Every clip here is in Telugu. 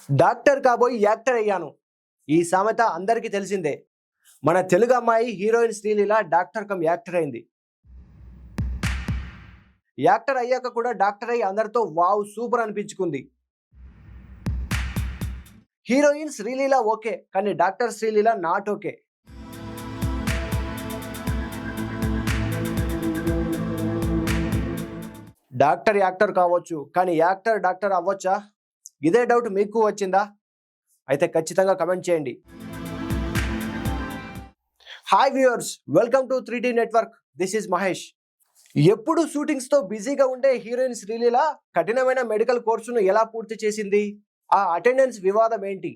డాక్టర్ కాబోయి యాక్టర్ అయ్యాను. ఈ సామెత అందరికీ తెలిసిందే. మన తెలుగు అమ్మాయి heroine Sreeleela doctor cum actor అయింది. యాక్టర్ అయ్యాక కూడా డాక్టర్ అయ్యి అందరితో వావ్ సూపర్ అనిపించుకుంది. హీరోయిన్ శ్రీలీల ఓకే, కానీ doctor Sreeleela not okay. Doctor actor కావచ్చు, కానీ యాక్టర్ డాక్టర్ అవ్వచ్చా? ఇదే డౌట్ మీకు వచ్చిందా? అయితే ఖచ్చితంగా కమెంట్ చేయండి. Hi viewers, welcome to 3D network. This is Mahesh. ఎప్పుడు షూటింగ్స్తో బిజీగా ఉండే హీరోయిన్ శ్రీలీల కఠినమైన మెడికల్ కోర్సును ఎలా పూర్తి చేసింది? ఆ అటెండెన్స్ వివాదం ఏంటి?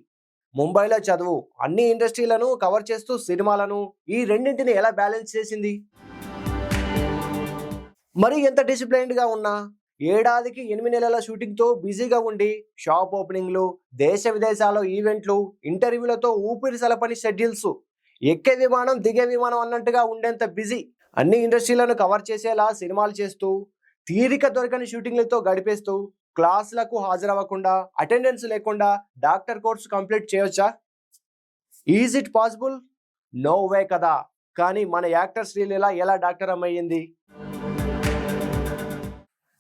ముంబైలో చదువు, అన్ని ఇండస్ట్రీలను కవర్ చేస్తూ సినిమాలను, ఈ రెండింటిని ఎలా బ్యాలెన్స్ చేసింది? మరి ఎంత డిసిప్లైన్డ్గా ఉన్నా, ఏడాదికి 8 నెలల షూటింగ్తో బిజీగా ఉండి షాప్ ఓపెనింగ్లు, దేశ విదేశాల్లో ఈవెంట్లు, ఇంటర్వ్యూలతో ఊపిరి సలపని షెడ్యూల్స్, ఎక్కే విమానం దిగే విమానం అన్నట్టుగా ఉండేంత బిజీ. అన్ని ఇండస్ట్రీలను కవర్ చేసేలా సినిమాలు చేస్తూ, తీరిక దొరకని షూటింగ్లతో గడిపేస్తూ, క్లాసులకు హాజరవ్వకుండా, అటెండెన్స్ లేకుండా డాక్టర్ కోర్సు కంప్లీట్ చేయొచ్చా? Is it possible? No way కదా. కానీ మన యాక్టర్ శ్రీలీల ఎలా డాక్టర్ అమ్మయింది?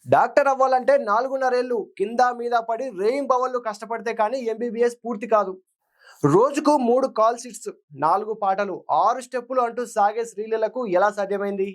డాక్టర్ అవ్వాలంటే 4.5 ఏళ్ళు కింద మీద పడి రేయింబవళ్ళు కష్టపడితే కానీ MBBS పూర్తి కాదు. రోజుకు 3 కాల్ షీట్స్, 4 పాటలు, 6 స్టెప్పులు అంటూ సాగే శ్రీలీలకు ఎలా సాధ్యమైంది?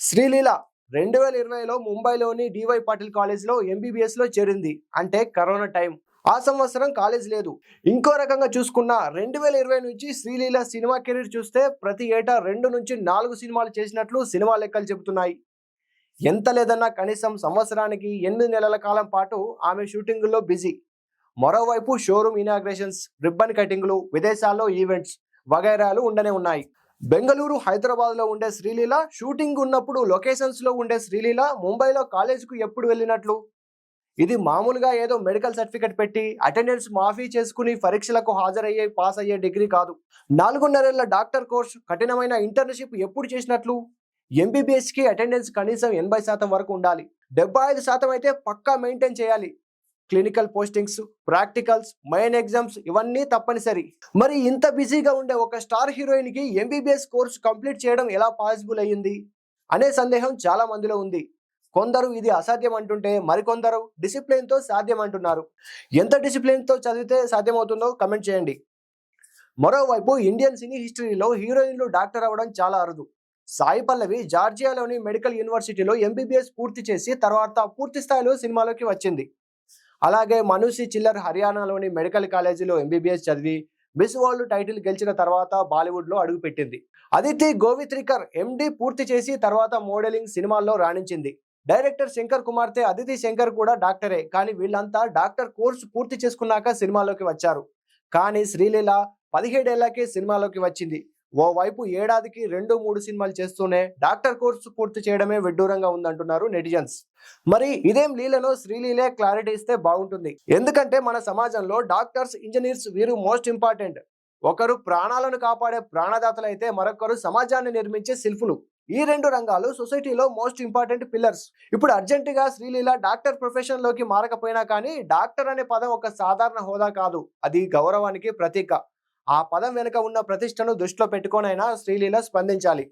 శ్రీలీల 2020లో ముంబైలోని DY పాటిల్ కాలేజ్లో MBBSలో చేరింది. అంటే కరోనా టైం. ఆ సంవత్సరం కాలేజ్ లేదు. ఇంకో రకంగా చూసుకున్న 2020 నుంచి శ్రీలీల సినిమా కెరీర్ చూస్తే ప్రతి ఏటా 2 నుంచి 4 సినిమాలు చేసినట్లు సినిమా లెక్కలు చెబుతున్నాయి. ఎంత లేదన్నా కనీసం సంవత్సరానికి 8 నెలల కాలం పాటు ఆమె షూటింగుల్లో బిజీ. మరోవైపు షోరూమ్ ఇనాగ్రేషన్స్, రిబ్బన్ కటింగ్లు, విదేశాల్లో ఈవెంట్స్ వగైరాలు ఉండనే ఉన్నాయి. బెంగళూరు, హైదరాబాద్లో ఉండే శ్రీలీల, షూటింగ్ ఉన్నప్పుడు లొకేషన్స్లో ఉండే శ్రీలీల ముంబైలో కాలేజ్కు ఎప్పుడు వెళ్ళినట్లు? ఇది మామూలుగా ఏదో మెడికల్ సర్టిఫికెట్ పెట్టి అటెండెన్స్ మాఫీ చేసుకుని పరీక్షలకు హాజరయ్యే పాస్ అయ్యే డిగ్రీ కాదు. 4.5 ఏళ్ల డాక్టర్ కోర్సు, కఠినమైన ఇంటర్న్షిప్ ఎప్పుడు చేసినట్లు? MBBSకి అటెండెన్స్ కనీసం 80% వరకు ఉండాలి. 75% అయితే పక్కా మెయింటైన్ చేయాలి. Clinical postings, practicals, main exams ఇవన్నీ తప్పనిసరి. మరి ఇంత బిజీగా ఉండే ఒక స్టార్ హీరోయిన్కి MBBS కోర్సు కంప్లీట్ చేయడం ఎలా పాసిబుల్ అయ్యింది అనే సందేహం చాలా మందిలో ఉంది. కొందరు ఇది అసాధ్యం అంటుంటే, మరికొందరు డిసిప్లిన్తో సాధ్యం అంటున్నారు. ఎంత డిసిప్లిన్తో చదివితే సాధ్యమవుతుందో కమెంట్ చేయండి. మరోవైపు ఇండియన్ సినీ హిస్టరీలో హీరోయిన్లు డాక్టర్ అవ్వడం చాలా అరుదు. సాయి పల్లవి జార్జియాలోని మెడికల్ యూనివర్సిటీలో MBBS పూర్తి చేసి తర్వాత పూర్తి స్థాయిలో సినిమాలోకి వచ్చింది. అలాగే మనూషి చిల్లర్ హర్యానాలోని మెడికల్ కాలేజీలో MBBS చదివి మిస్ వరల్డ్ టైటిల్ గెలిచిన తర్వాత బాలీవుడ్లో అడుగుపెట్టింది. అదితి గోవిత్రికర్ MD పూర్తి చేసి తర్వాత మోడలింగ్, సినిమాల్లో రాణించింది. డైరెక్టర్ శంకర్ కుమార్తె అదితి శంకర్ కూడా డాక్టరే. కానీ వీళ్ళంతా డాక్టర్ కోర్సు పూర్తి చేసుకున్నాక సినిమాలోకి వచ్చారు. కానీ శ్రీలీల 17 ఏళ్లకే సినిమాలోకి వచ్చింది. ఓవైపు ఏడాదికి 2-3 సినిమాలు చేస్తూనే డాక్టర్ కోర్సు పూర్తి చేయడమే విడ్డూరంగా ఉందంటున్నారు నెటిజన్స్. మరి ఇదేం లీలలో శ్రీలీలే క్లారిటీ ఇస్తే బాగుంటుంది. ఎందుకంటే మన సమాజంలో డాక్టర్స్, ఇంజనీర్స్ వీరు మోస్ట్ ఇంపార్టెంట్. ఒకరు ప్రాణాలను కాపాడే ప్రాణదాతలైతే మరొకరు సమాజాన్ని నిర్మించే శిల్పులు. ఈ 2 రంగాలు సొసైటీలో మోస్ట్ ఇంపార్టెంట్ పిల్లర్స్. ఇప్పుడు అర్జెంటుగా శ్రీలీల డాక్టర్ ప్రొఫెషన్ లోకి మారకపోయినా కానీ డాక్టర్ అనే పదం ఒక సాధారణ హోదా కాదు, అది గౌరవానికి ప్రతీక. ఆ పదం వెనుక ఉన్న ప్రతిష్టను దృష్టిలో పెట్టుకోనైనా శ్రీలీల స్పందించాలి.